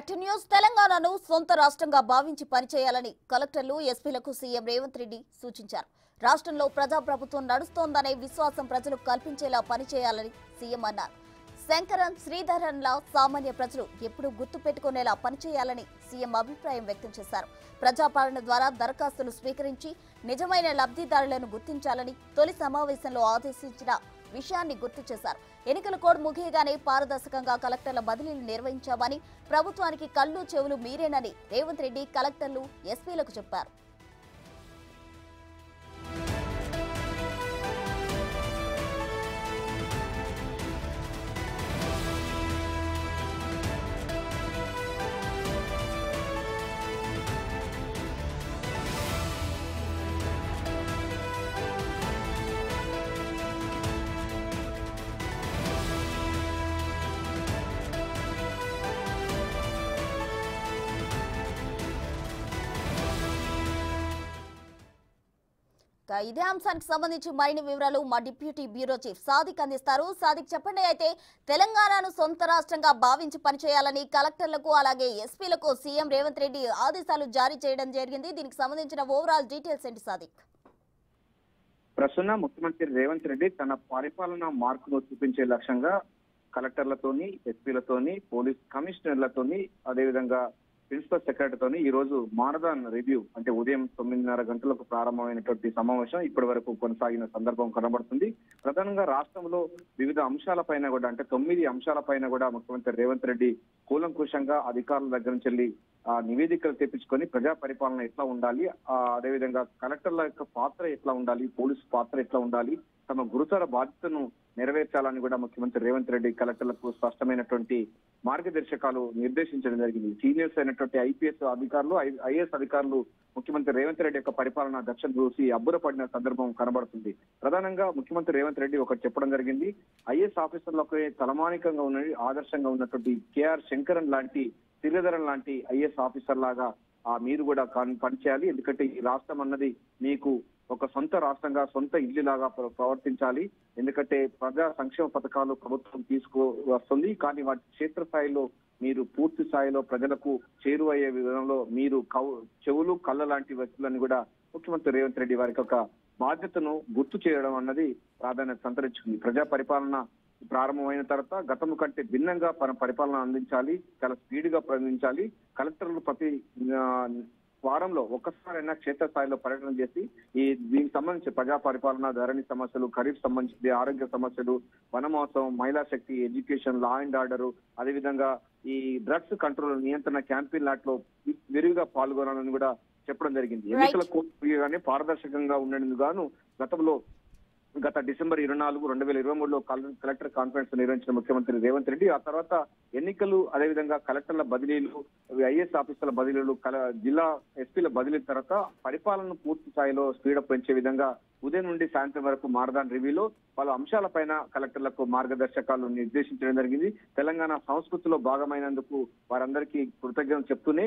Back to news. తెలంగాణను సొంత రాష్ట్రంగా భావించి పనిచేయాలని కలెక్టర్లు ఎస్పీలకు సీఎం రేవంత్ రెడ్డి సూచించారు. రాష్ట్రంలో ప్రజాప్రభుత్వం నడుస్తోందనే విశ్వాసం ప్రజలకు కల్పించేలా పనిచేయాలని సీఎం అన్నారు. శంకరన్, శ్రీధరన్ల సామాన్య ప్రజలు ఎప్పుడూ గుర్తు పెట్టుకునేలా పనిచేయాలని సీఎం అభిప్రాయం వ్యక్తం చేశారు. ప్రజాపాలన ద్వారా దరఖాస్తులు స్వీకరించి నిజమైన లబ్ధిదారులను గుర్తించాలని తొలి సమావేశంలో ఆదేశించిన విషయాన్ని గుర్తు చేశారు. ఎన్నికల కోడ్ ముగియగానే పారదర్శకంగా కలెక్టర్ల బదిలీలు నిర్వహించామని, ప్రభుత్వానికి కళ్ళు చెవులు మీరేనని రేవంత్ రెడ్డి కలెక్టర్లు ఎస్పీలకు చెప్పారు. ఇదే అంశానికి సంబంధించి మరిన్ని వివరాలు మా డిప్యూటీ బ్యూరో చీఫ్ సాదిక్ అందిస్తారు. సాదిక్, చెప్పండి. అయితే తెలంగాణను సొంత రాష్ట్రంగా భావించి పనిచేయాలని కలెక్టర్లకు అలాగే ఎస్పీలకు సీఎం రేవంత్ రెడ్డి ఆదేశాలు జారీ చేయడం జరిగింది. దీనికి సంబంధించిన ఓవరాల్ డీటెయిల్స్ ఏంటి సాదిక్? ప్రస్తుతం ముఖ్యమంత్రి రేవంత్ రెడ్డి తన పరిపాలన మార్పును చూపించే లక్ష్యంగా కలెక్టర్లతోని, ఎస్పీలతోని, పోలీస్ కమిషనర్లతోని, అదేవిధంగా ప్రిన్సిపల్ సెక్రటరీతోని ఈ రోజు మానదాన్ రివ్యూ అంటే ఉదయం 9:30 గంటలకు ప్రారంభమైనటువంటి సమావేశం ఇప్పటి వరకు కొనసాగిన సందర్భం కనబడుతుంది. ప్రధానంగా రాష్ట్రంలో వివిధ అంశాలపైన కూడా అంటే 9 అంశాలపైన కూడా ముఖ్యమంత్రి రేవంత్ రెడ్డి కూలంకుషంగా అధికారుల దగ్గర నుంచి వెళ్ళి నివేదికలు తెప్పించుకొని ప్రజా పరిపాలన ఎట్లా ఉండాలి, అదేవిధంగా కలెక్టర్ల యొక్క పాత్ర ఎట్లా ఉండాలి, పోలీసు పాత్ర ఎట్లా ఉండాలి, తమ గురుతర బాధ్యతను నెరవేర్చాలని కూడా ముఖ్యమంత్రి రేవంత్ రెడ్డి కలెక్టర్లకు స్పష్టమైనటువంటి మార్గదర్శకాలు నిర్దేశించడం జరిగింది. సీనియర్స్ అయినటువంటి ఐపీఎస్ అధికారులు, ఐఏఎస్ అధికారులు ముఖ్యమంత్రి రేవంత్ రెడ్డి యొక్క పరిపాలన దక్షను చూసి అబ్బురపడిన సందర్భం కనబడుతుంది. ప్రధానంగా ముఖ్యమంత్రి రేవంత్ రెడ్డి ఒకటి చెప్పడం జరిగింది. ఐఏఎస్ ఆఫీసర్లకు తలమానికంగా ఉన్నది, ఆదర్శంగా ఉన్నటువంటి కేఆర్ శంకరన్ లాంటి, శ్రీధరన్ లాంటి ఐఏఎస్ ఆఫీసర్ లాగా మీరు కూడా పనిచేయాలి. ఎందుకంటే ఈ రాష్ట్రం అన్నది మీకు ఒక సొంత రాష్ట్రంగా, సొంత ఇల్లులాగా ప్రవర్తించాలి. ఎందుకంటే ప్రజా సంక్షేమ పథకాలు ప్రభుత్వం తీసుకువస్తుంది, కానీ వాటి క్షేత్రస్థాయిలో మీరు పూర్తి స్థాయిలో ప్రజలకు చేరువయ్యే విధంలో మీరు చెవులు, కళ్ళ లాంటి వ్యక్తులను కూడా ముఖ్యమంత్రి రేవంత్ రెడ్డి వారికి ఒక బాధ్యతను గుర్తు చేయడం అన్నది ప్రాధాన్యత సంతరించుకుంది. ప్రజా పరిపాలన ప్రారంభమైన తర్వాత గతం కంటే భిన్నంగా పరిపాలన అందించాలి, చాలా స్పీడ్ గా అందించాలి. కలెక్టర్లు ప్రతి వారంలో ఒక్కసారైనా క్షేత్రస్థాయిలో పర్యటన చేసి దీనికి సంబంధించి ప్రజా పరిపాలన, ధరణి సమస్యలు, ఖరీఫ్ సంబంధించి ఆరోగ్య సమస్యలు, వన మహోత్సవం, మహిళా శక్తి, ఎడ్యుకేషన్, లా అండ్ ఆర్డర్, అదేవిధంగా ఈ డ్రగ్స్ కంట్రోల్ నియంత్రణ క్యాంపెయిన్ లాట్లో విరివిగా పాల్గొనాలని కూడా చెప్పడం జరిగింది. ఎన్నికల కోడ్ పారదర్శకంగా ఉండేందుకు గాను గత డిసెంబర్ 24, 2023లో కలెక్టర్ కాన్ఫరెన్స్ నిర్వహించిన ముఖ్యమంత్రి రేవంత్ రెడ్డి ఆ తర్వాత ఎన్నికలు, అదేవిధంగా కలెక్టర్ల బదిలీలు, ఐఏఎస్ ఆఫీసర్ల బదిలీలు, జిల్లా ఎస్పీల బదిలీ తర్వాత పరిపాలనను పూర్తి స్థాయిలో స్పీడప్ పెంచే విధంగా ఉదయం నుండి సాయంత్రం వరకు మారదాన్ రివ్యూలో పలు అంశాలపైన కలెక్టర్లకు మార్గదర్శకాలు నిర్దేశించడం జరిగింది. తెలంగాణ సంస్కృతిలో భాగమైనందుకు వారందరికీ కృతజ్ఞతలు చెప్తూనే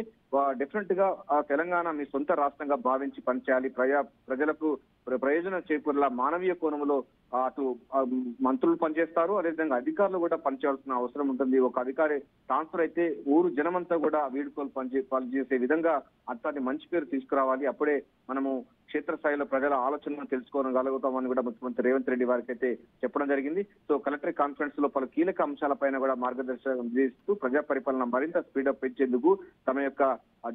డెఫినెట్ గా తెలంగాణ మీ సొంత రాష్ట్రంగా భావించి పనిచేయాలి, ప్రజలకు ప్రయోజనం చేకూరేలా మానవీయ కోణంలో అటు మంత్రులు పనిచేస్తారు, అదేవిధంగా అధికారులు కూడా పనిచేయాల్సిన అవసరం ఉంటుంది. ఒక అధికారి ట్రాన్స్ఫర్ అయితే ఊరు జనమంతా కూడా వీడుకోలు పనిచేసే విధంగా అట్లాంటి మంచి పేరు తీసుకురావాలి. అప్పుడే మనము క్షేత్రస్థాయిలో ప్రజల ఆలోచనను తెలుసుకోగలుగుతామని కూడా ముఖ్యమంత్రి రేవంత్ రెడ్డి వారికి అయితే చెప్పడం జరిగింది. సో కలెక్టర్ కాన్ఫరెన్స్ లో పలు కీలక అంశాలపైన కూడా మార్గదర్శకం చేస్తూ ప్రజా పరిపాలన మరింత స్పీడప్ పెంచేందుకు తమ యొక్క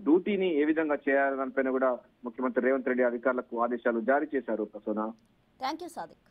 డ్యూటీని ఏ విధంగా చేయాలనిపైన కూడా ముఖ్యమంత్రి రేవంత్ రెడ్డి అధికారులకు ఆదేశాలు జారీ చేశారు. Thank you Sadiq.